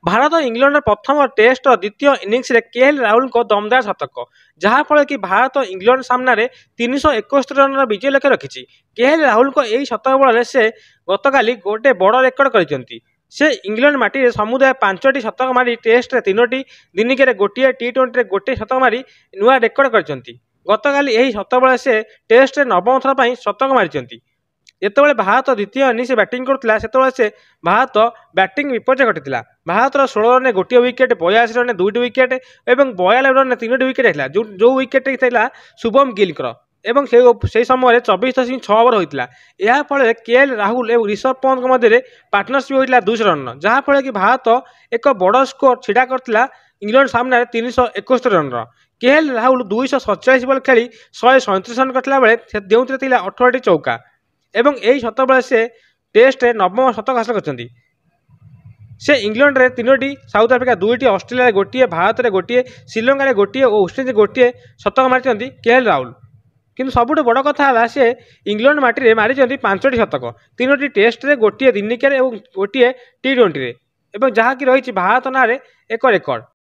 Bharat England प्रथम test द्वितीय innings KL Rahul को दमदार शतक जहाँफल कि भारत इंग्लैंड सामने 371 रन विजय लक्ष्य रखी। केएल राहुल को यही शतक बल से गतकाली गोटे बड़ रेकर्ड कर से इंग्लैंड माटी समुदाय 5टी शतक मारी टेस्ट 3टी दिनिके गोटे टी20 गोटे शतक मारी नुआ रेकर्ड कर गतकाली यही शतक बल से टेस्ट नवम थर पर शतक मारी। जितेबाला भारत द्वितीय इनिंग्स बैटिंग करुला से भारत बैटिंग विपर्य घटी। भारत 16 रन गोटे विकेट 82 रन 2टी विकेट और 92 रन 3टी विकेट होता जो विकेट था शुभम गिल एवं से समय 24.6 ओवर होता। यह फल केएल राहुल और ऋषभ पंत मध्य पार्टनरशिप होता 200 रन जहाँफल कि भारत एक बड़ स्कोर छिड़ा करता इंग्लैंड सामने 371 रन। केएल राहुल 247 बल खेली 137 रन करता बेले जो 18टी चौका एवं यही शतक बल से टेस्ट नवम शतक हासिल कर से इंग्लैंड रे 3टी साउथ आफ्रिका 2टी ऑस्ट्रेलिया गोटे भारत में गोटे श्रीलंका गोटे और वेस्टइंडीज गोटे शतक मारी केएल राहुल। किंतु सबुठ बड़ कथा है से इंग्लैंड माटी मारी 5टी शतक 3टी टेस्ट रे गोटे दिनिकिया और गोटे टी20 जहाँकि रही भारत ना एक रेकर्ड।